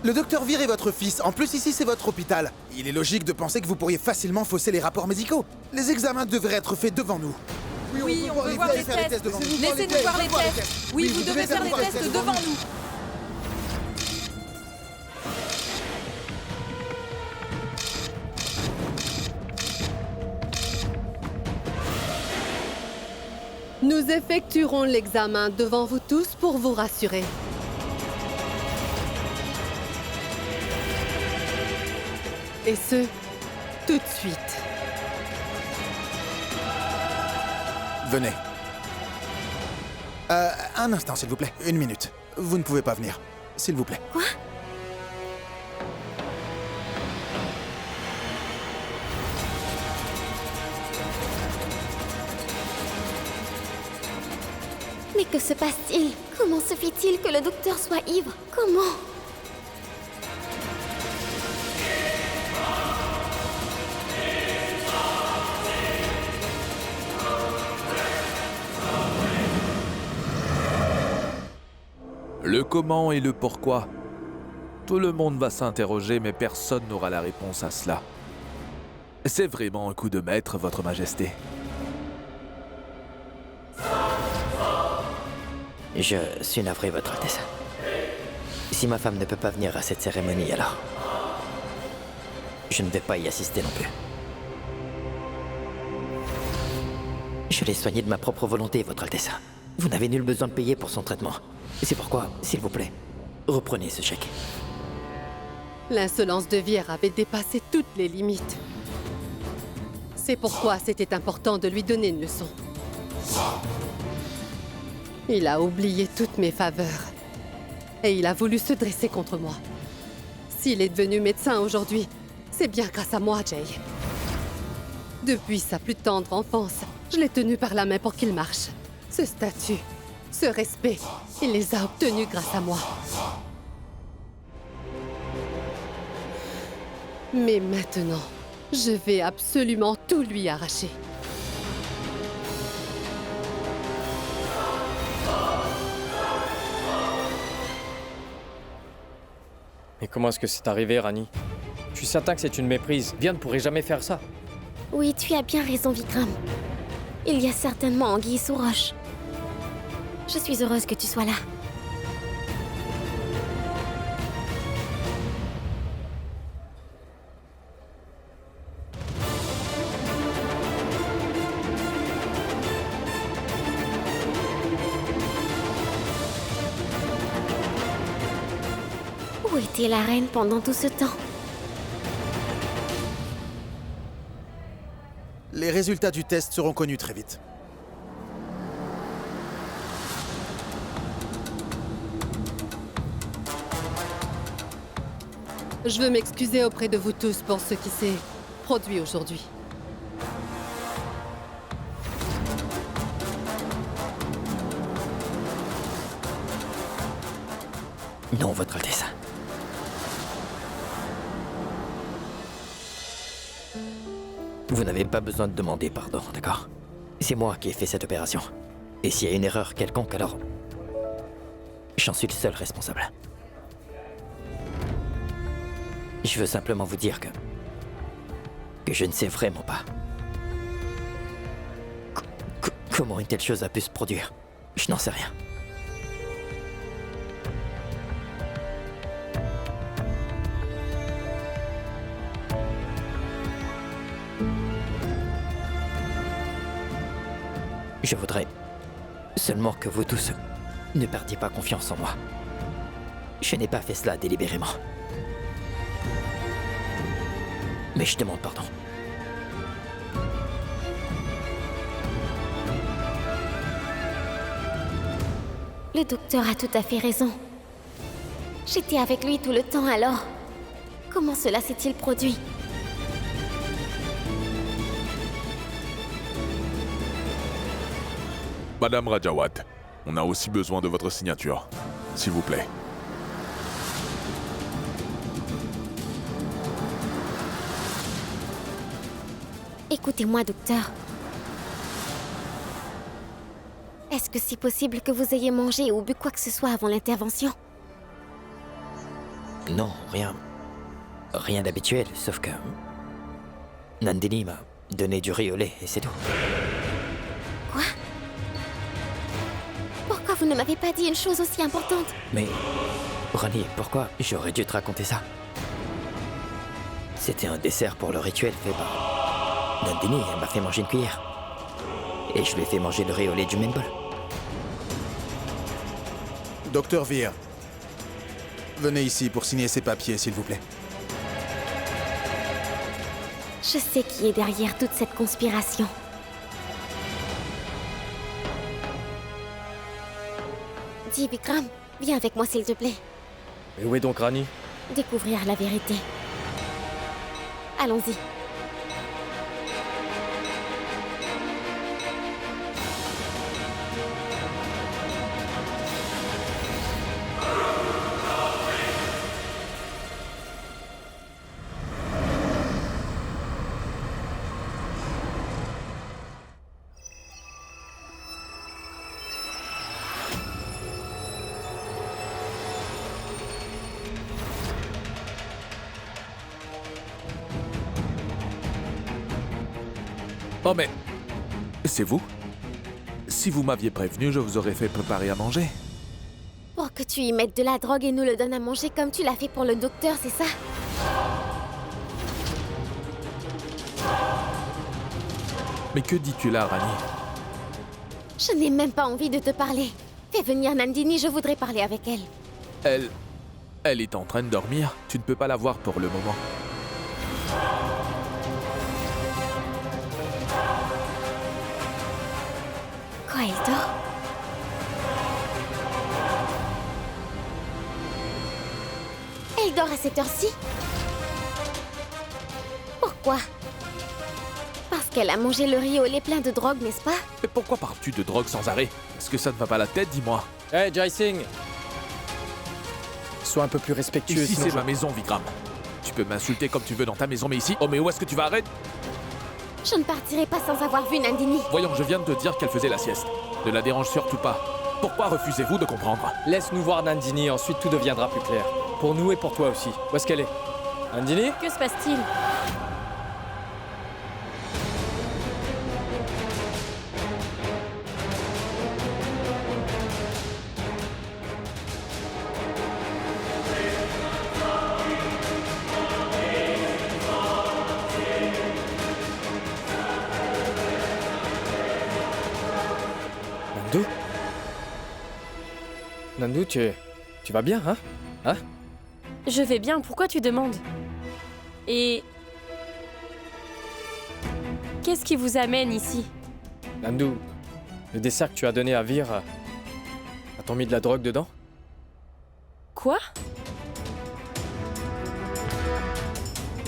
Le docteur Vir est votre fils. En plus, ici, c'est votre hôpital. Il est logique de penser que vous pourriez facilement fausser les rapports médicaux. Les examens devraient être faits devant nous. Oui, on veut voir les tests. Laissez-nous voir les tests. Oui, vous devez faire les tests devant nous. Nous effectuerons l'examen devant vous tous pour vous rassurer. Et ce, tout de suite. Venez. Un instant, s'il vous plaît. Une minute. Vous ne pouvez pas venir. S'il vous plaît. Quoi? Mais que se passe-t-il? Comment se fait-il que le docteur soit ivre? Comment? Le comment et le pourquoi. Tout le monde va s'interroger, mais personne n'aura la réponse à cela. C'est vraiment un coup de maître, Votre Majesté. Je suis navré, Votre Altesse. Si ma femme ne peut pas venir à cette cérémonie, alors... je ne vais pas y assister non plus. Je l'ai soignée de ma propre volonté, Votre Altesse. Vous n'avez nul besoin de payer pour son traitement. C'est pourquoi, s'il vous plaît, reprenez ce chèque. L'insolence de Vir avait dépassé toutes les limites. C'est pourquoi c'était important de lui donner une leçon. Il a oublié toutes mes faveurs. Et il a voulu se dresser contre moi. S'il est devenu médecin aujourd'hui, c'est bien grâce à moi, Jay. Depuis sa plus tendre enfance, je l'ai tenu par la main pour qu'il marche. Ce statut, ce respect, il les a obtenus grâce à moi. Mais maintenant, je vais absolument tout lui arracher. Mais comment est-ce que c'est arrivé, Rani? Je suis certain que c'est une méprise. Vian ne pourrait jamais faire ça. Oui, tu as bien raison, Vikram. Il y a certainement anguille sous roche. Je suis heureuse que tu sois là. Où était la reine pendant tout ce temps? Les résultats du test seront connus très vite. Je veux m'excuser auprès de vous tous pour ce qui s'est produit aujourd'hui. Non, Votre Altesse. Vous n'avez pas besoin de demander pardon, d'accord? C'est moi qui ai fait cette opération. Et s'il y a une erreur quelconque, alors... j'en suis le seul responsable. Je veux simplement vous dire que je ne sais vraiment pas. Comment une telle chose a pu se produire? Je n'en sais rien. Je voudrais seulement que vous tous ne perdiez pas confiance en moi. Je n'ai pas fait cela délibérément. Mais je demande pardon. Le docteur a tout à fait raison. J'étais avec lui tout le temps alors. Comment cela s'est-il produit? Madame Rajawat, on a aussi besoin de votre signature. S'il vous plaît. Écoutez-moi, docteur. Est-ce que c'est possible que vous ayez mangé ou bu quoi que ce soit avant l'intervention? Non, rien. Rien d'habituel, sauf que... Nandini m'a donné du riz au lait et c'est tout. Quoi? Pourquoi vous ne m'avez pas dit une chose aussi importante? Mais... Rani, pourquoi j'aurais dû te raconter ça? C'était un dessert pour le rituel fait par... Nandini, elle m'a fait manger une cuillère. Et je lui ai fait manger le riz au lait du même bol. Docteur Veer, venez ici pour signer ces papiers, s'il vous plaît. Je sais qui est derrière toute cette conspiration. Dis Vikram, viens avec moi s'il te plaît. Mais où est donc Rani? Découvrir la vérité. Allons-y. Oh mais... C'est vous? Si vous m'aviez prévenu, je vous aurais fait préparer à manger. Pour que tu y mettes de la drogue et nous le donnes à manger comme tu l'as fait pour le docteur, c'est ça? Mais que dis-tu là, Rani? Je n'ai même pas envie de te parler. Fais venir Nandini, je voudrais parler avec elle. Elle est en train de dormir. Tu ne peux pas la voir pour le moment. Quoi, elle dort? Elle dort à cette heure-ci? Pourquoi? Parce qu'elle a mangé le riz au lait plein de drogue, n'est-ce pas? Mais pourquoi parles-tu de drogue sans arrêt? Est-ce que ça ne va pas la tête, dis-moi? Hey, Jai Singh! Sois un peu plus respectueux. Ici, sinon c'est ma maison, Vikram. Tu peux m'insulter comme tu veux dans ta maison, mais ici... Oh, mais où est-ce que tu vas? Arrête! Je ne partirai pas sans avoir vu Nandini. Voyons, je viens de te dire qu'elle faisait la sieste. Ne la dérange surtout pas. Pourquoi refusez-vous de comprendre? Laisse-nous voir Nandini, ensuite tout deviendra plus clair. Pour nous et pour toi aussi. Où est-ce qu'elle est? Nandini? Que se passe-t-il? Nandu? Nandu, tu vas bien, hein? Hein? Je vais bien, pourquoi tu demandes? Et... Qu'est-ce qui vous amène ici? Nandu, le dessert que tu as donné à Veer, a-t-on mis de la drogue dedans? Quoi?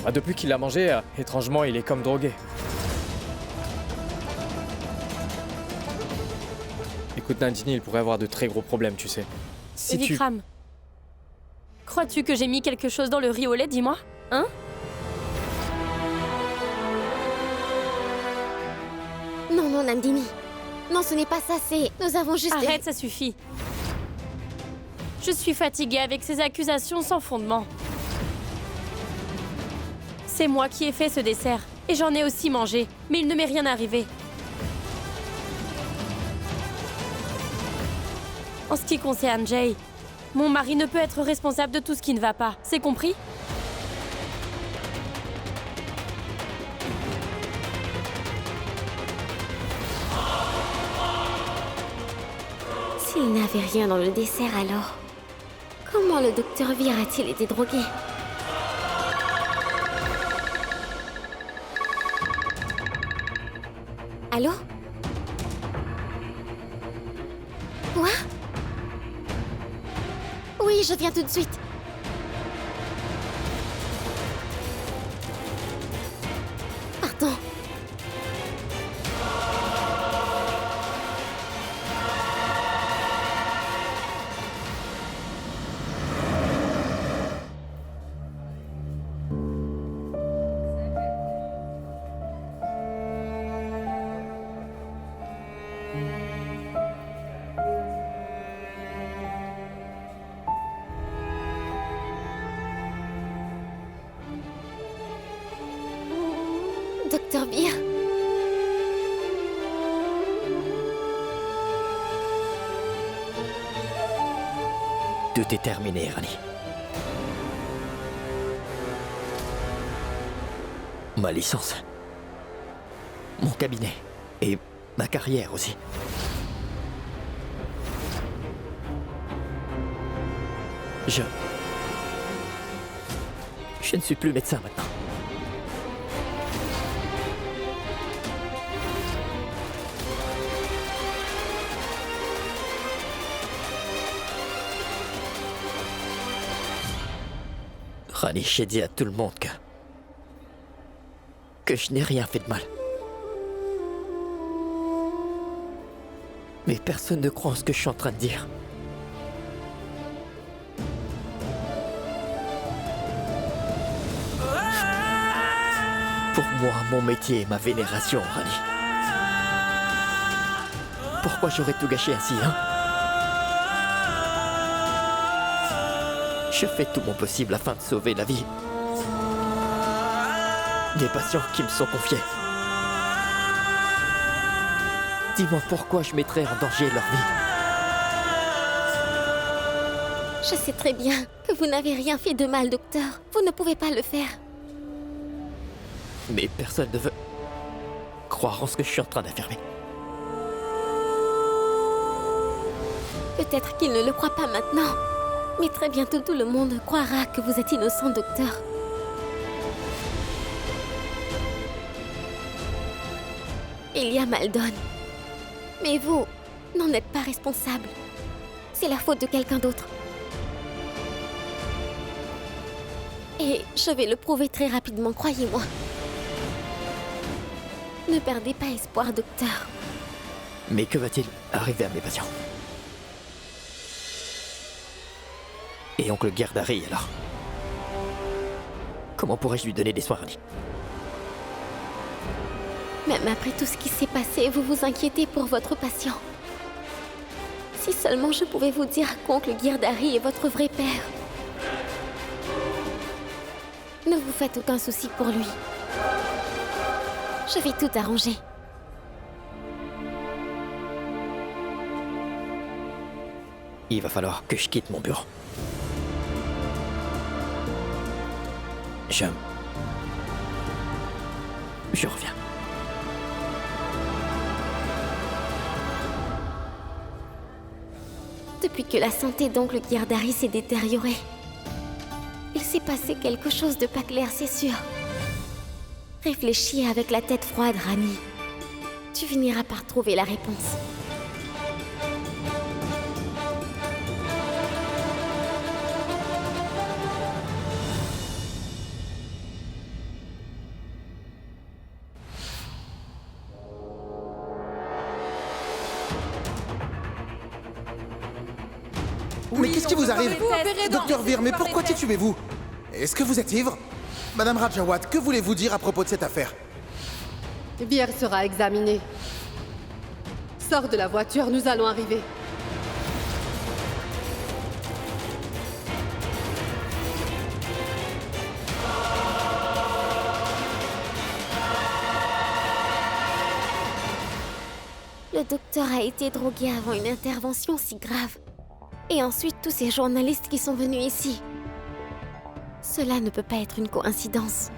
Ah, depuis qu'il l'a mangé, étrangement, il est comme drogué. Écoute, Nandini, il pourrait avoir de très gros problèmes, tu sais. Si tu... Vikram, crois-tu que j'ai mis quelque chose dans le riz au lait, dis-moi? Hein? Non, non, Nandini. Non, ce n'est pas ça, c'est... Nous avons juste... Arrête, ça suffit. Je suis fatiguée avec ces accusations sans fondement. C'est moi qui ai fait ce dessert. Et j'en ai aussi mangé. Mais il ne m'est rien arrivé. En ce qui concerne Jay, mon mari ne peut être responsable de tout ce qui ne va pas. C'est compris? S'il n'avait rien dans le dessert, alors... Comment le docteur Veer a-t-il été drogué? Allô? Quoi? Oui, je viens tout de suite. Pardon. docteur Vir. Tout est terminé, Rani. Ma licence. Mon cabinet. Et ma carrière aussi. Je ne suis plus médecin maintenant. Rani, j'ai dit à tout le monde que je n'ai rien fait de mal. Mais personne ne croit en ce que je suis en train de dire. Pour moi, mon métier est ma vénération, Rani. Pourquoi j'aurais tout gâché ainsi, hein? Je fais tout mon possible afin de sauver la vie des patients qui me sont confiés. Dis-moi pourquoi je mettrais en danger leur vie. Je sais très bien que vous n'avez rien fait de mal, docteur. Vous ne pouvez pas le faire. Mais personne ne veut croire en ce que je suis en train d'affirmer. Peut-être qu'il ne le croit pas maintenant. Mais très bientôt, tout le monde croira que vous êtes innocent, docteur. Il y a Maldon. Mais vous n'en êtes pas responsable. C'est la faute de quelqu'un d'autre. Et je vais le prouver très rapidement, croyez-moi. Ne perdez pas espoir, docteur. Mais que va-t-il arriver à mes patients? Et oncle Gerdari, alors? Comment pourrais-je lui donner des soins, Rani? Même après tout ce qui s'est passé, vous vous inquiétez pour votre patient. Si seulement je pouvais vous dire qu'oncle Gerdari est votre vrai père. Ne vous faites aucun souci pour lui. Je vais tout arranger. Il va falloir que je quitte mon bureau. Je reviens. Depuis que la santé d'oncle Gerdari s'est détériorée, il s'est passé quelque chose de pas clair, c'est sûr. Réfléchis avec la tête froide, Rani. Tu finiras par trouver la réponse. Mais qu'est-ce qui vous arrive? Docteur Vir, mais pourquoi titubez-vous? titubez-vous? Est-ce que vous êtes ivre? Madame Rajawat, que voulez-vous dire à propos de cette affaire? Vir sera examiné. Sors de la voiture, nous allons arriver. Le docteur a été drogué avant une intervention si grave. Et ensuite, tous ces journalistes qui sont venus ici. Cela ne peut pas être une coïncidence.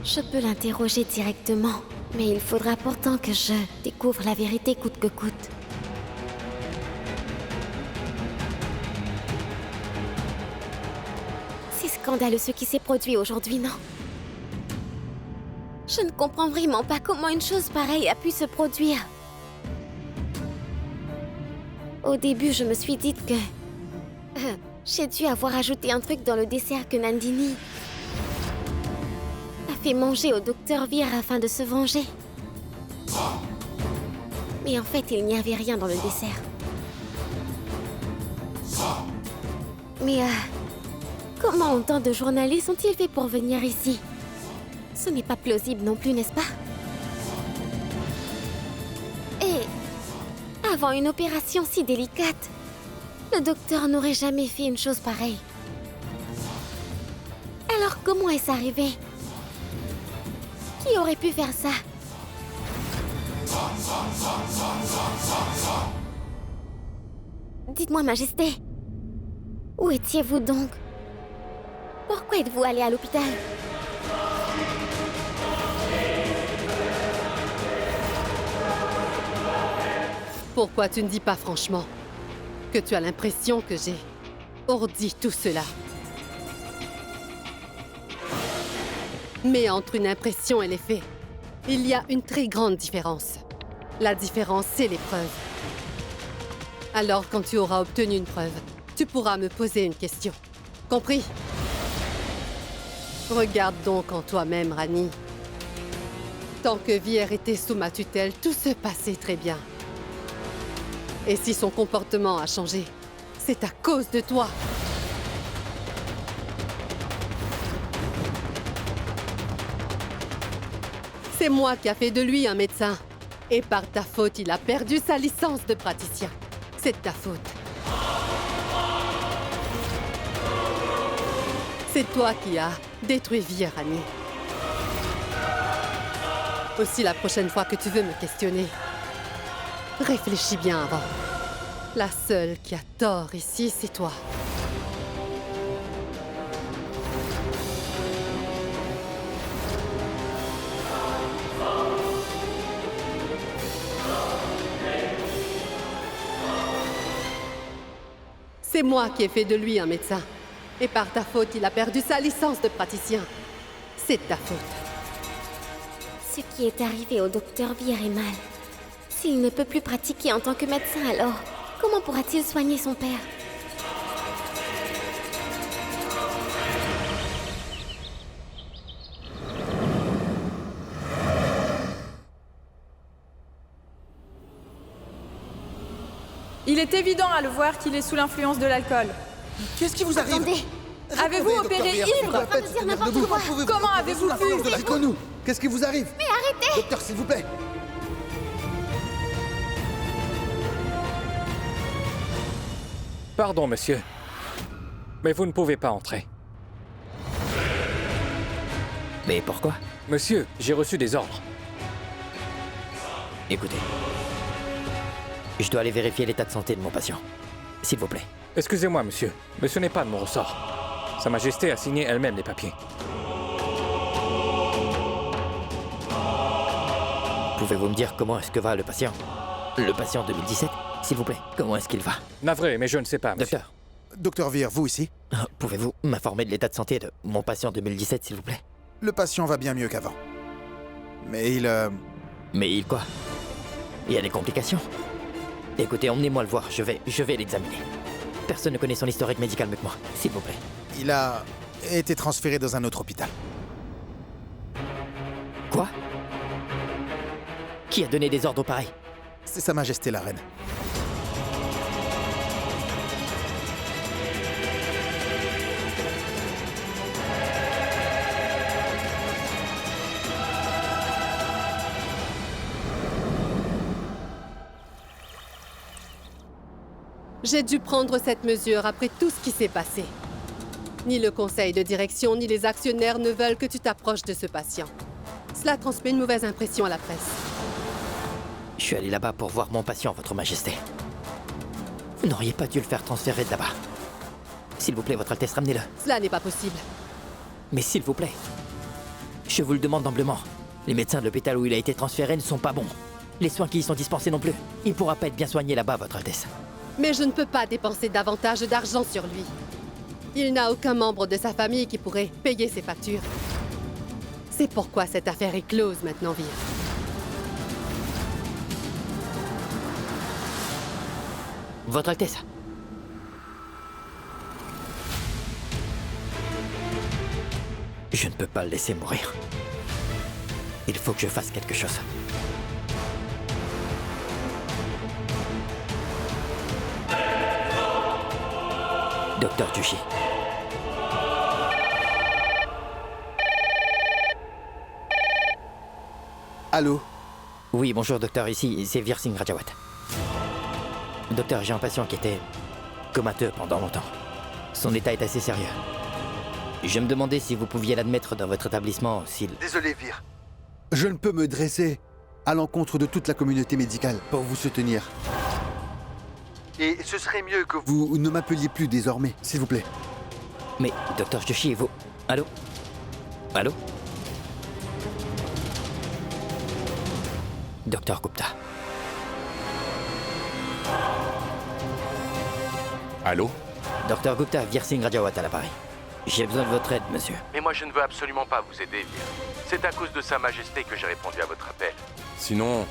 Je peux l'interroger directement, mais il faudra pourtant que je découvre la vérité coûte que coûte. C'est scandaleux ce qui s'est produit aujourd'hui, non? Je ne comprends vraiment pas comment une chose pareille a pu se produire. Au début, je me suis dit que... J'ai dû avoir ajouté un truc dans le dessert que Nandini a fait manger au docteur Vir afin de se venger. Mais en fait, il n'y avait rien dans le dessert. Mais comment autant de journalistes ont-ils fait pour venir ici? Ce n'est pas plausible non plus, n'est-ce pas? Et avant une opération si délicate, le docteur n'aurait jamais fait une chose pareille. Alors comment est-ce arrivé? Qui aurait pu faire ça? Dites-moi, Majesté, où étiez-vous donc? Pourquoi êtes-vous allé à l'hôpital? Pourquoi tu ne dis pas franchement que tu as l'impression que j'ai ourdi tout cela? Mais entre une impression et les faits, il y a une très grande différence. La différence, c'est les preuves. Alors, quand tu auras obtenu une preuve, tu pourras me poser une question. Compris? Regarde donc en toi-même, Rani. Tant que Vir était sous ma tutelle, tout se passait très bien. Et si son comportement a changé, c'est à cause de toi. C'est moi qui a fait de lui un médecin. Et par ta faute, il a perdu sa licence de praticien. C'est de ta faute. C'est toi qui as détruit Vir, Rani. Aussi, la prochaine fois que tu veux me questionner, réfléchis bien avant. La seule qui a tort ici, c'est toi. C'est moi qui ai fait de lui un médecin. Et par ta faute, il a perdu sa licence de praticien. C'est de ta faute. Ce qui est arrivé au docteur Vir est mal. S'il ne peut plus pratiquer en tant que médecin, alors comment pourra-t-il soigner son père? Il est évident à le voir qu'il est sous l'influence de l'alcool. Qu'est-ce qui vous arrive? Attendez, Avez-vous Répondez, opéré docteur Vir, ivre? faites la dire fête, n'importe tenez-vous. quoi. Pouvez-vous Comment reposer avez-vous sous l'influence pu? de l'alcool? Qu'est-ce qui vous arrive? mais arrêtez! Docteur, s'il vous plaît. Pardon, monsieur. Mais vous ne pouvez pas entrer. Mais pourquoi? Monsieur, j'ai reçu des ordres. Écoutez. Je dois aller vérifier l'état de santé de mon patient. S'il vous plaît. Excusez-moi, monsieur, mais ce n'est pas de mon ressort. Sa Majesté a signé elle-même les papiers. Pouvez-vous me dire comment est-ce que va le patient? Le patient 2017, s'il vous plaît. Comment est-ce qu'il va? Navré, mais je ne sais pas, monsieur. Docteur, Docteur Vir, vous ici? pouvez-vous m'informer de l'état de santé de mon patient 2017, s'il vous plaît? Le patient va bien mieux qu'avant. Mais Mais il quoi? Il y a des complications? Écoutez, emmenez-moi le voir, je vais l'examiner. Personne ne connaît son historique médical mieux que moi, s'il vous plaît. il a été transféré dans un autre hôpital. Quoi? Qui a donné des ordres pareils? C'est Sa Majesté la Reine. J'ai dû prendre cette mesure après tout ce qui s'est passé. Ni le conseil de direction, ni les actionnaires ne veulent que tu t'approches de ce patient. Cela transmet une mauvaise impression à la presse. Je suis allé là-bas pour voir mon patient, Votre Majesté. Vous n'auriez pas dû le faire transférer de là-bas. S'il vous plaît, Votre Altesse, ramenez-le. Cela n'est pas possible. Mais s'il vous plaît, je vous le demande humblement. Les médecins de l'hôpital où il a été transféré ne sont pas bons. Les soins qui y sont dispensés non plus. Il ne pourra pas être bien soigné là-bas, Votre Altesse. Mais je ne peux pas dépenser davantage d'argent sur lui. Il n'a aucun membre de sa famille qui pourrait payer ses factures. C'est pourquoi cette affaire est close maintenant, Vir. Votre Altesse. Je ne peux pas le laisser mourir. Il faut que je fasse quelque chose. Docteur Jushi. Allô? Oui, bonjour docteur, ici c'est Veer Singh Rajawat. Docteur, j'ai un patient qui était comateux pendant longtemps. Son état est assez sérieux. Je me demandais si vous pouviez l'admettre dans votre établissement s'il... Désolé, Veer. Je ne peux me dresser à l'encontre de toute la communauté médicale pour vous soutenir. Et ce serait mieux que vous ne m'appeliez plus désormais, s'il vous plaît. Mais, docteur Joshi, vous... Allô? Allô? Docteur Gupta. Allô? Docteur Gupta, Veer Singh Rajawat à l'appareil. J'ai besoin de votre aide, monsieur. Mais moi je ne veux absolument pas vous aider, Veer. C'est à cause de Sa Majesté que j'ai répondu à votre appel. Sinon...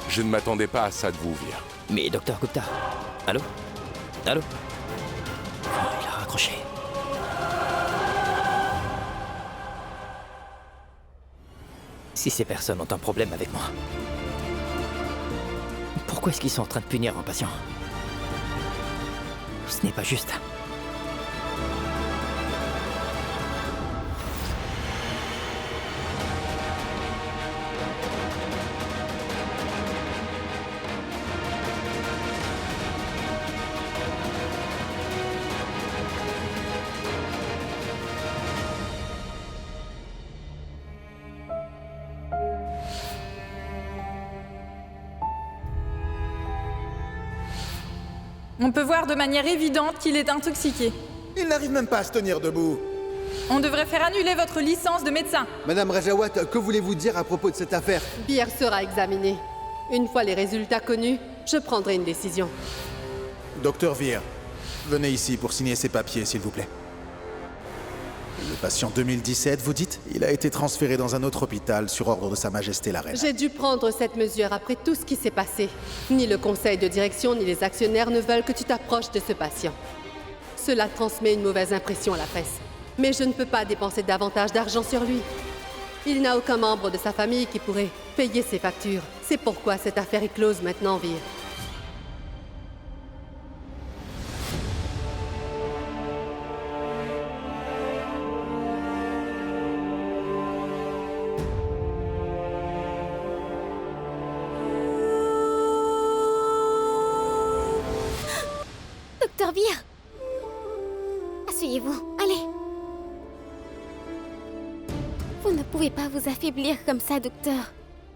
Je ne m'attendais pas à ça de vous, Veer. Mais, docteur Gupta... Allô? Allô? Oh, il a raccroché. Si ces personnes ont un problème avec moi, pourquoi est-ce qu'ils sont en train de punir un patient? Ce n'est pas juste. On peut voir de manière évidente qu'il est intoxiqué. Il n'arrive même pas à se tenir debout. On devrait faire annuler votre licence de médecin. Madame Rajawat, que voulez-vous dire à propos de cette affaire? Beer sera examiné. Une fois les résultats connus, je prendrai une décision. Docteur Veer, venez ici pour signer ces papiers, s'il vous plaît. Le patient 2017, vous dites? Il a été transféré dans un autre hôpital sur ordre de Sa Majesté la Reine. J'ai dû prendre cette mesure après tout ce qui s'est passé. Ni le conseil de direction ni les actionnaires ne veulent que tu t'approches de ce patient. Cela transmet une mauvaise impression à la presse. Mais je ne peux pas dépenser davantage d'argent sur lui. Il n'a aucun membre de sa famille qui pourrait payer ses factures. C'est pourquoi cette affaire est close maintenant, Veer. Docteur Veer! Asseyez-vous, allez. Vous ne pouvez pas vous affaiblir comme ça, docteur.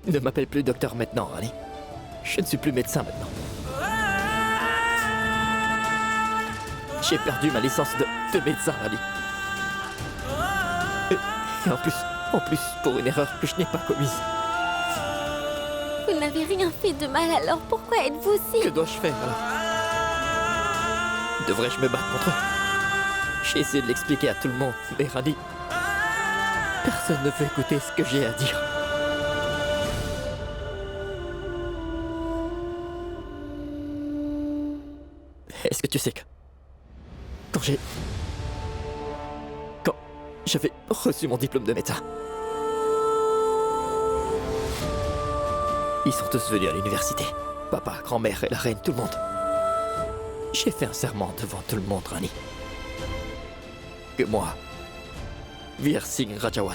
Ne m'appelle plus docteur maintenant, Rani. Je ne suis plus médecin maintenant. J'ai perdu ma licence de médecin, Rani. Et en plus, pour une erreur que je n'ai pas commise. Vous n'avez rien fait de mal, alors pourquoi êtes-vous si... Que dois-je faire, alors? Devrais-je me battre contre eux? J'ai essayé de l'expliquer à tout le monde, mais Rani... Personne ne veut écouter ce que j'ai à dire. Est-ce que tu sais que... Quand j'avais reçu mon diplôme de médecin, ils sont tous venus à l'université. Papa, grand-mère et la reine, tout le monde. J'ai fait un serment devant tout le monde, Rani. Que moi, Veer Singh Rajawat,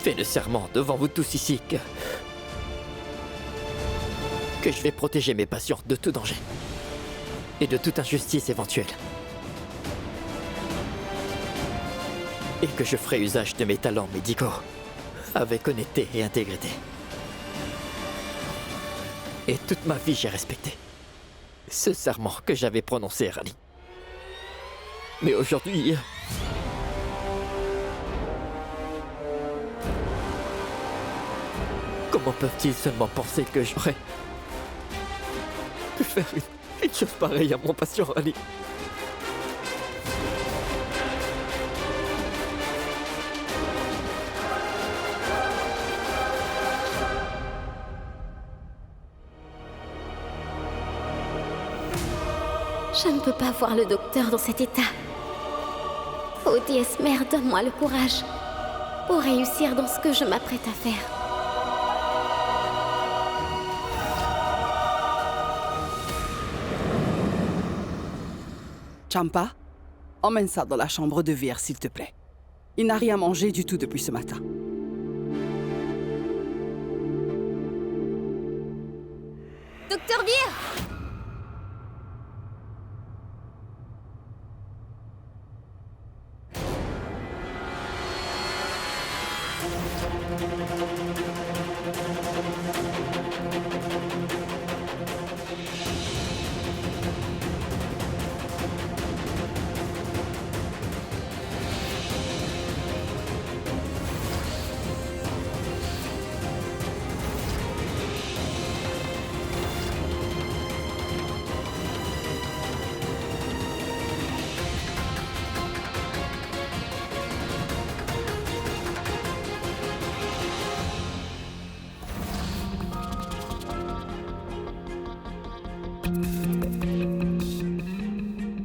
fais le serment devant vous tous ici que je vais protéger mes patients de tout danger et de toute injustice éventuelle. Et que je ferai usage de mes talents médicaux avec honnêteté et intégrité. Et toute ma vie, j'ai respecté ce serment que j'avais prononcé, Rani. Mais aujourd'hui... Comment peuvent-ils seulement penser que j'aurais pu faire une chose pareille à mon patient, Rani? Je ne peux pas voir le docteur dans cet état. Ô déesse mère, donne-moi le courage pour réussir dans ce que je m'apprête à faire. Champa, emmène ça dans la chambre de Vir, s'il te plaît. Il n'a rien mangé du tout depuis ce matin. Docteur Vir!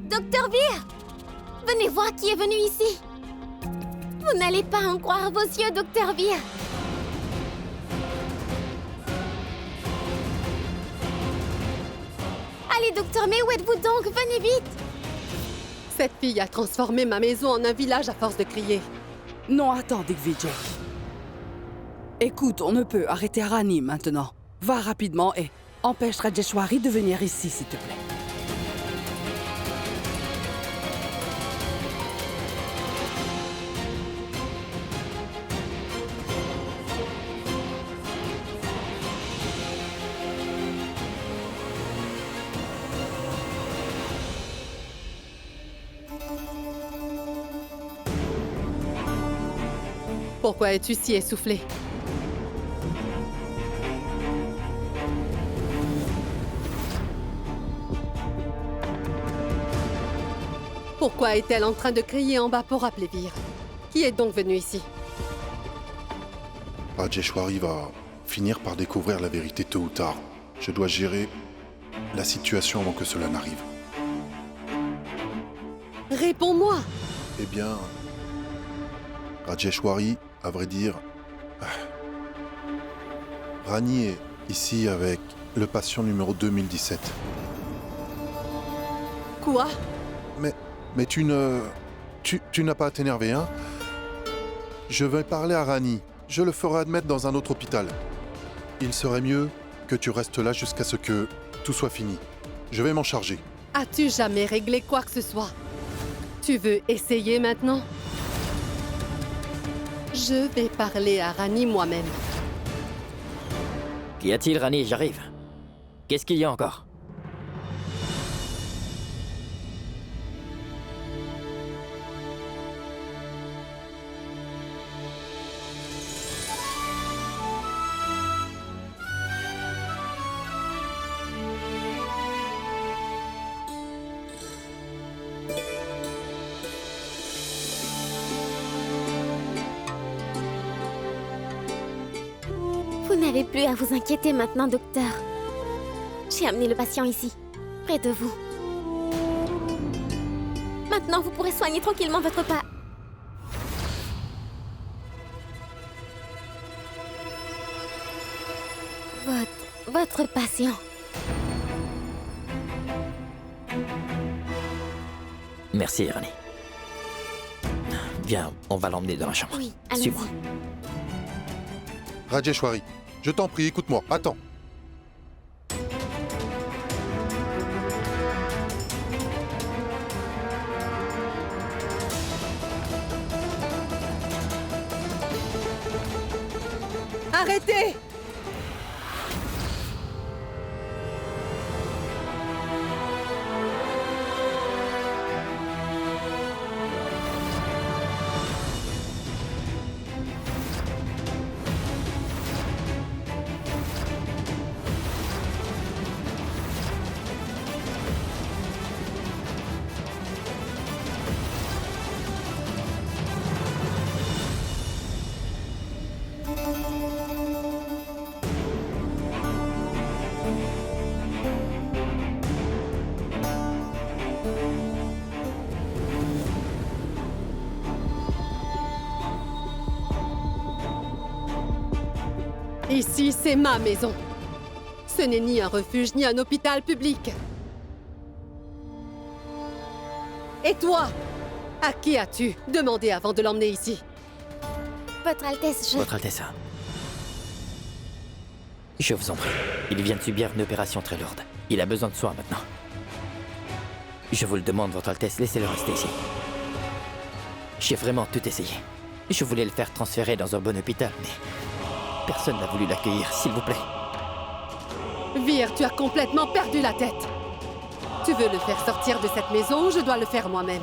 Docteur Vir! Venez voir qui est venu ici! Vous n'allez pas en croire vos yeux, Docteur Vir! Allez, Docteur, mais où êtes-vous donc? Venez vite! Cette fille a transformé ma maison en un village à force de crier. Non, attends, Digvijay. Écoute, on ne peut arrêter Rani maintenant. Va rapidement et empêche Rajeshwari de venir ici, s'il te plaît. Pourquoi es-tu si essoufflé? Pourquoi est-elle en train de crier en bas pour appeler Vir? Qui est donc venu ici? Rajeshwari va finir par découvrir la vérité tôt ou tard. Je dois gérer la situation avant que cela n'arrive. Réponds-moi! Eh bien, Rajeshwari, à vrai dire, Rani est ici avec le patient numéro 2017. Quoi? Mais tu n'as pas à t'énerver, hein? Je vais parler à Rani. Je le ferai admettre dans un autre hôpital. Il serait mieux que tu restes là jusqu'à ce que tout soit fini. Je vais m'en charger. As-tu jamais réglé quoi que ce soit? Tu veux essayer maintenant? Je vais parler à Rani moi-même. Qu'y a-t-il, Rani? J'arrive. Qu'est-ce qu'il y a encore? Vous n'avez plus à vous inquiéter maintenant, docteur. J'ai amené le patient ici, près de vous. Maintenant, vous pourrez soigner tranquillement votre pas. Votre patient. Merci, Rani. Viens, on va l'emmener dans la chambre. Oui, allons-y. Suis-moi. Rajeshwari, je t'en prie, écoute-moi. Attends. Arrêtez! Ici, c'est ma maison. Ce n'est ni un refuge, ni un hôpital public. Et toi? À qui as-tu demandé avant de l'emmener ici? Votre Altesse, Votre Altesse. Je vous en prie. Il vient de subir une opération très lourde. Il a besoin de soins maintenant. Je vous le demande, Votre Altesse, laissez-le rester ici. J'ai vraiment tout essayé. Je voulais le faire transférer dans un bon hôpital, mais personne n'a voulu l'accueillir, s'il vous plaît. Vir, tu as complètement perdu la tête. Tu veux le faire sortir de cette maison ou je dois le faire moi-même?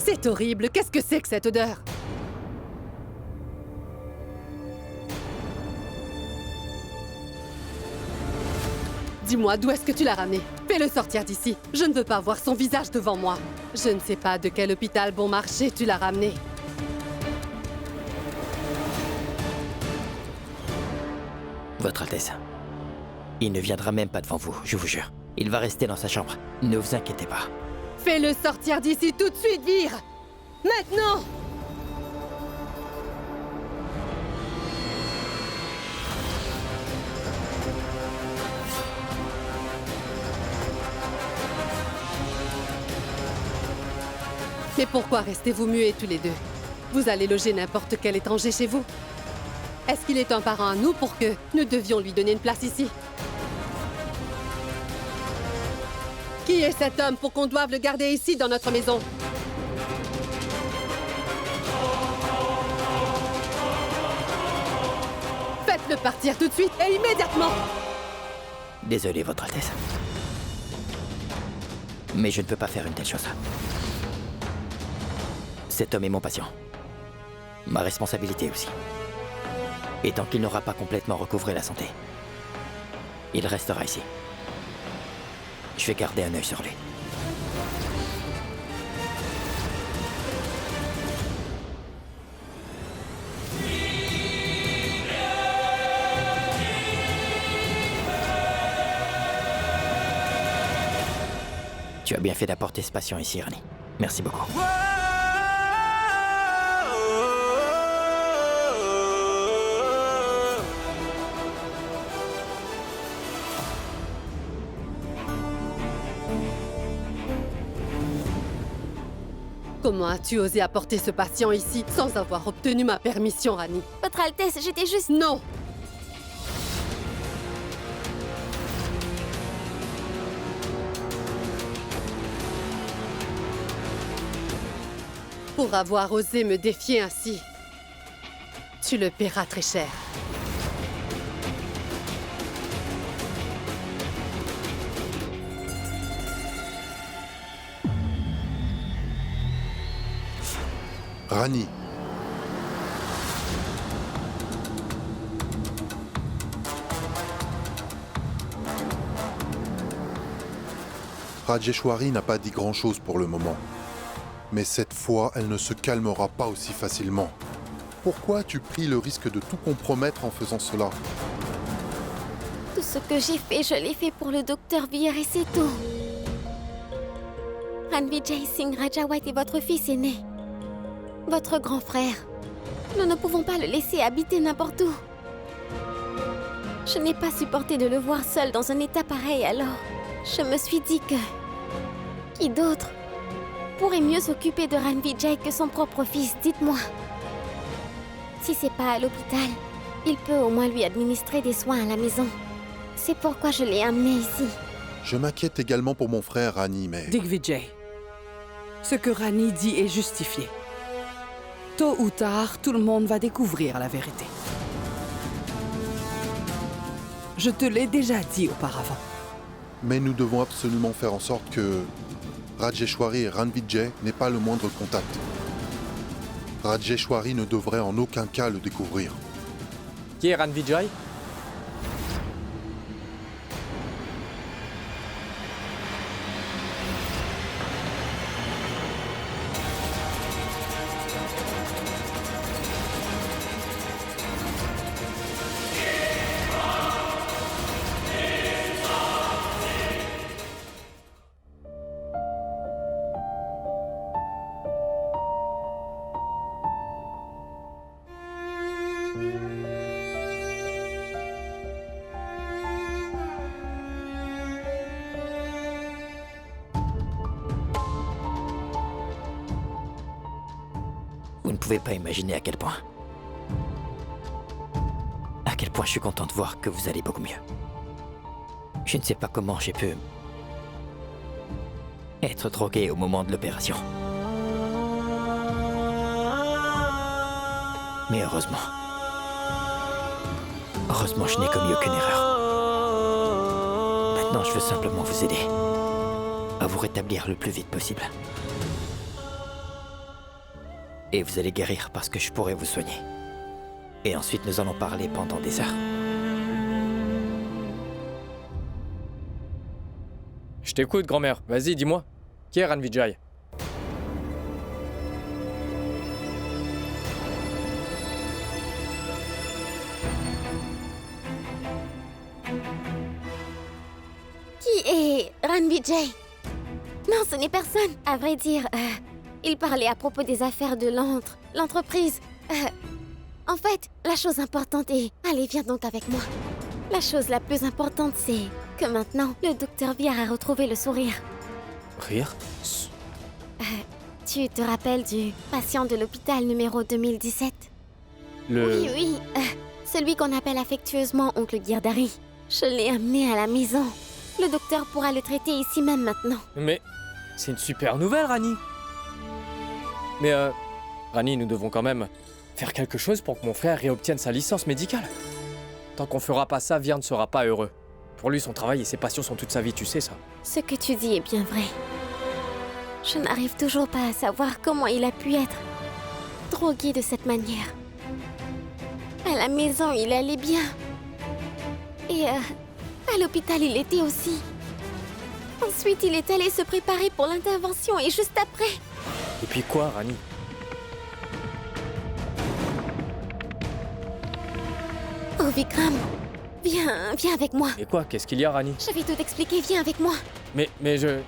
C'est horrible. Qu'est-ce que c'est que cette odeur? Dis-moi, d'où est-ce que tu l'as ramené? Fais-le sortir d'ici. Je ne veux pas voir son visage devant moi. Je ne sais pas de quel hôpital bon marché tu l'as ramené. Votre Altesse, il ne viendra même pas devant vous, je vous jure. Il va rester dans sa chambre. Ne vous inquiétez pas. Fais-le sortir d'ici tout de suite, Vir! Maintenant! Mais pourquoi restez-vous muets tous les deux? Vous allez loger n'importe quel étranger chez vous? Est-ce qu'il est un parent à nous pour que nous devions lui donner une place ici? Qui est cet homme pour qu'on doive le garder ici dans notre maison? Faites-le partir tout de suite et immédiatement! Désolé, Votre Altesse. Mais je ne peux pas faire une telle chose. Cet homme est mon patient. Ma responsabilité aussi. Et tant qu'il n'aura pas complètement recouvré la santé, il restera ici. Je vais garder un œil sur lui. Tu as bien fait d'apporter ce patient ici, Rani. Merci beaucoup. Comment as-tu osé apporter ce patient ici sans avoir obtenu ma permission, Rani? Votre Altesse, j'étais juste... Non! Pour avoir osé me défier ainsi, tu le paieras très cher. Rani. Rajeshwari n'a pas dit grand-chose pour le moment. Mais cette fois, elle ne se calmera pas aussi facilement. Pourquoi as-tu pris le risque de tout compromettre en faisant cela? Tout ce que j'ai fait, je l'ai fait pour le docteur Vir et c'est tout. Ranvijay Singh Rajawat est votre fils aîné. Votre grand frère. Nous ne pouvons pas le laisser habiter n'importe où. Je n'ai pas supporté de le voir seul dans un état pareil, alors je me suis dit que... Qui d'autre pourrait mieux s'occuper de Ranvijay que son propre fils, dites-moi. Si c'est pas à l'hôpital, il peut au moins lui administrer des soins à la maison. C'est pourquoi je l'ai amené ici. Je m'inquiète également pour mon frère, Rani, mais... Digvijay, ce que Rani dit est justifié. Tôt ou tard, tout le monde va découvrir la vérité. Je te l'ai déjà dit auparavant. Mais nous devons absolument faire en sorte que Rajeshwari et Ranvijay n'aient pas le moindre contact. Rajeshwari ne devrait en aucun cas le découvrir. Qui est Ranvijay? Vous ne pouvez pas imaginer à quel point je suis content de voir que vous allez beaucoup mieux. Je ne sais pas comment j'ai pu être drogué au moment de l'opération. Mais heureusement, je n'ai commis aucune erreur. Maintenant, je veux simplement vous aider à vous rétablir le plus vite possible. Et vous allez guérir parce que je pourrai vous soigner. Et ensuite, nous allons parler pendant des heures. Je t'écoute, grand-mère. Vas-y, dis-moi. Qui est Ranvijay? Qui est Ranvijay? Non, ce n'est personne. À vrai dire, il parlait à propos des affaires de l'entreprise. En fait, la chose importante est... Allez, viens donc avec moi. La chose la plus importante, c'est que maintenant, le docteur Vier a retrouvé le sourire. Rire? Tu te rappelles du patient de l'hôpital numéro 2017? Oui, celui qu'on appelle affectueusement Oncle Girdari. Je l'ai amené à la maison. Le docteur pourra le traiter ici même maintenant. Mais c'est une super nouvelle, Rani. Mais Rani, nous devons quand même faire quelque chose pour que mon frère réobtienne sa licence médicale. Tant qu'on fera pas ça, Vier ne sera pas heureux. Pour lui, son travail et ses passions sont toute sa vie, tu sais ça. Ce que tu dis est bien vrai. Je n'arrive toujours pas à savoir comment il a pu être drogué de cette manière. À la maison, il allait bien. Et à l'hôpital, il était aussi. Ensuite, il est allé se préparer pour l'intervention et juste après... Et puis quoi, Rani? Oh, Vikram, viens avec moi. Et quoi? Qu'est-ce qu'il y a, Rani? Je vais tout expliquer, viens avec moi. Mais je...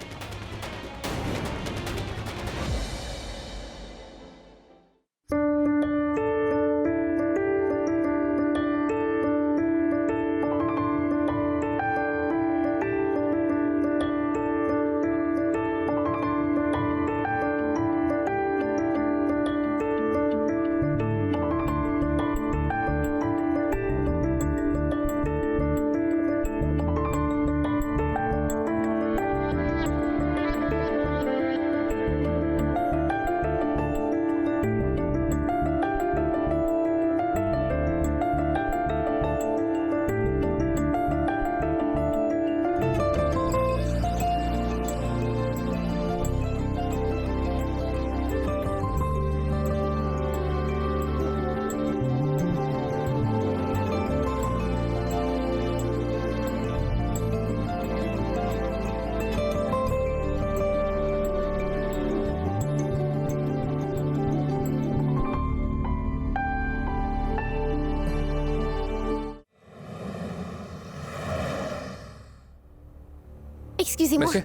Excusez-moi. Monsieur?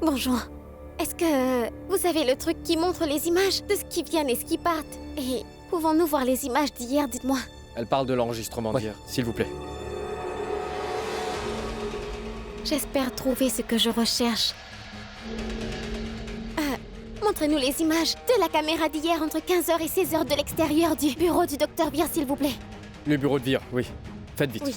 Bonjour. Est-ce que vous avez le truc qui montre les images de ce qui vient et ce qui part? Et pouvons-nous voir les images d'hier, dites-moi? Elle parle de l'enregistrement d'hier, s'il vous plaît. J'espère trouver ce que je recherche. Montrez-nous les images de la caméra d'hier entre 15h et 16h de l'extérieur du bureau du docteur Vier, s'il vous plaît. Le bureau de Vier, oui. Faites vite. Oui.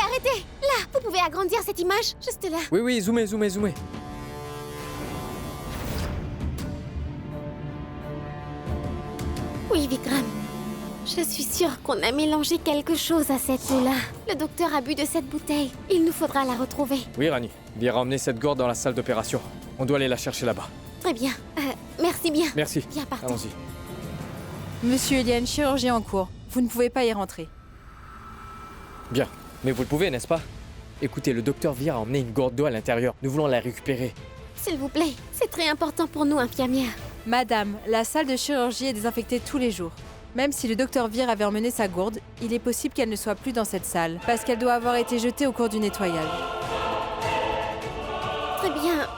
Arrêtez! Là, vous pouvez agrandir cette image, juste là. Oui, zoomez. Oui, Vikram. Je suis sûre qu'on a mélangé quelque chose à cette eau-là. Le docteur a bu de cette bouteille. Il nous faudra la retrouver. Oui, Rani. Viens emmener cette gourde dans la salle d'opération. On doit aller la chercher là-bas. Très bien. Merci bien. Merci. Bien, partons. Allons-y. Monsieur Eliane, chirurgie en cours. Vous ne pouvez pas y rentrer. Bien. Mais vous le pouvez, n'est-ce pas? Écoutez, le docteur Vir a emmené une gourde d'eau à l'intérieur. Nous voulons la récupérer. S'il vous plaît, c'est très important pour nous, infirmière. Madame, la salle de chirurgie est désinfectée tous les jours. Même si le docteur Vir avait emmené sa gourde, il est possible qu'elle ne soit plus dans cette salle, parce qu'elle doit avoir été jetée au cours du nettoyage. Très bien.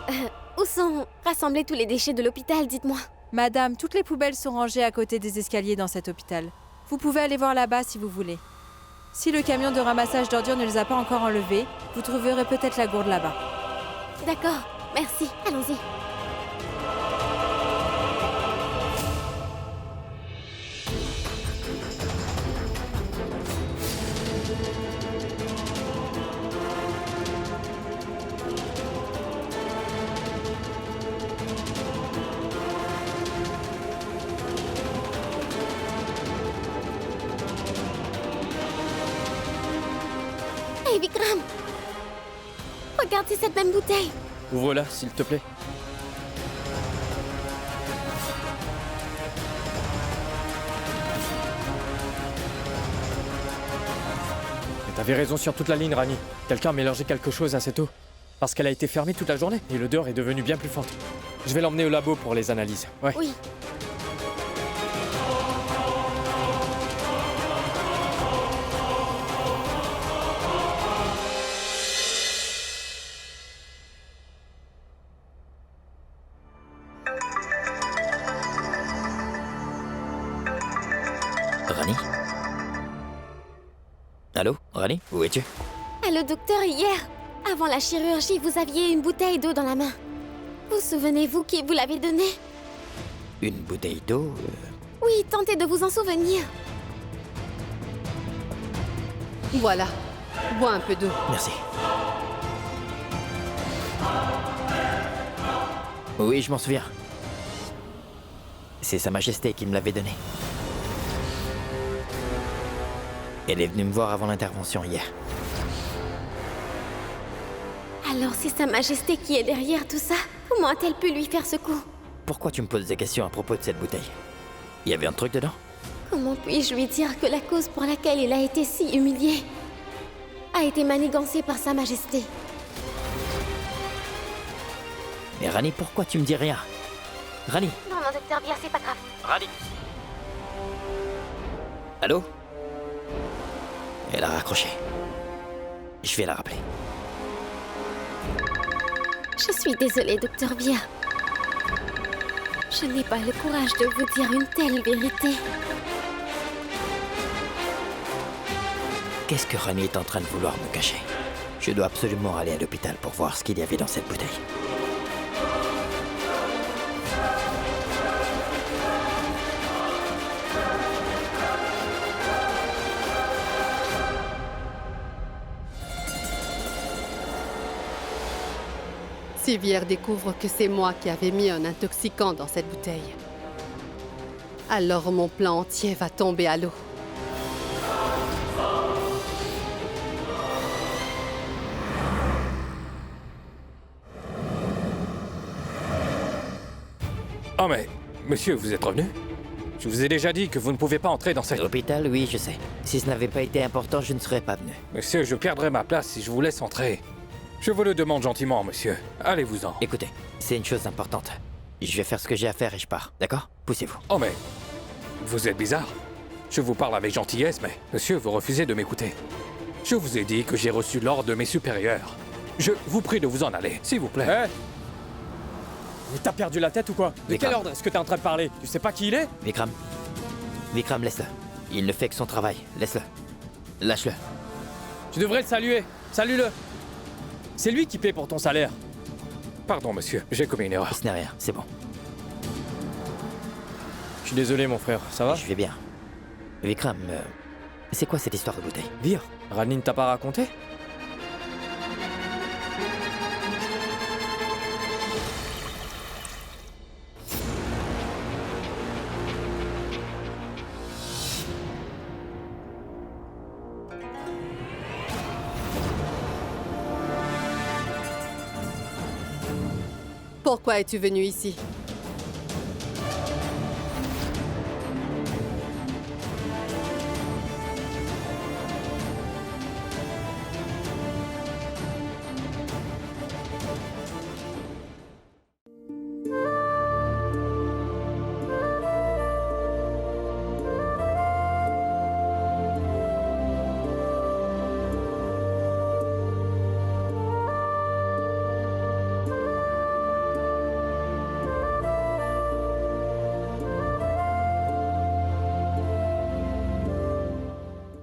Où sont rassemblés tous les déchets de l'hôpital, dites-moi? Madame, toutes les poubelles sont rangées à côté des escaliers dans cet hôpital. Vous pouvez aller voir là-bas si vous voulez. Si le camion de ramassage d'ordures ne les a pas encore enlevées, vous trouverez peut-être la gourde là-bas. D'accord, merci. Allons-y. Hey, Vikram! Regarde, c'est cette même bouteille. Ouvre-la, s'il te plaît. Mais t'avais raison sur toute la ligne, Rani. Quelqu'un a mélangé quelque chose à cette eau. Parce qu'elle a été fermée toute la journée et l'odeur est devenue bien plus forte. Je vais l'emmener au labo pour les analyses. Ouais. Oui. Rani? Allô? Rani? Où es-tu? Le docteur, hier, avant la chirurgie, vous aviez une bouteille d'eau dans la main. Vous souvenez-vous qui vous l'avez donnée? Une bouteille d'eau? Oui, tentez de vous en souvenir. Voilà. Bois un peu d'eau. Merci. Oui, je m'en souviens. C'est Sa Majesté qui me l'avait donnée. Elle est venue me voir avant l'intervention hier. Alors c'est Sa Majesté qui est derrière tout ça? Comment a-t-elle pu lui faire ce coup? Pourquoi tu me poses des questions à propos de cette bouteille? Il y avait un truc dedans? Comment puis-je lui dire que la cause pour laquelle il a été si humilié a été manigancée par Sa Majesté? Mais Rani, pourquoi tu me dis rien? Rani? Non, non, docteur, bien, c'est pas grave. Rani? Allô? Elle a raccroché. Je vais la rappeler. Je suis désolée, docteur Vir. Je n'ai pas le courage de vous dire une telle vérité. Qu'est-ce que Rani est en train de vouloir me cacher? Je dois absolument aller à l'hôpital pour voir ce qu'il y avait dans cette bouteille. Si Vier découvre que c'est moi qui avais mis un intoxicant dans cette bouteille, alors mon plan entier va tomber à l'eau. Oh mais, monsieur, vous êtes revenu? Je vous ai déjà dit que vous ne pouvez pas entrer dans cette... L'hôpital, oui, je sais. Si ce n'avait pas été important, je ne serais pas venu. Monsieur, je perdrais ma place si je vous laisse entrer. Je vous le demande gentiment, monsieur. Allez-vous-en. Écoutez, c'est une chose importante. Je vais faire ce que j'ai à faire et je pars, d'accord? Poussez-vous. Oh mais... Vous êtes bizarre. Je vous parle avec gentillesse, mais... Monsieur, vous refusez de m'écouter. Je vous ai dit que j'ai reçu l'ordre de mes supérieurs. Je vous prie de vous en aller, s'il vous plaît. Hé! Mais t'as perdu la tête ou quoi? De Vikram. quel ordre est-ce que t'es en train de parler? Tu sais pas qui il est? Vikram. Vikram, laisse-le. Il ne fait que son travail. Laisse-le. Lâche-le. Tu devrais le saluer. Salue-le. C'est lui qui paie pour ton salaire. Pardon, monsieur, j'ai commis une erreur. Ce n'est rien, c'est bon. Je suis désolé, mon frère. Ça va? Je vais bien. Vikram, c'est quoi cette histoire de bouteille? Vir, Rani ne t'a pas raconté? Pourquoi es-tu venu ici?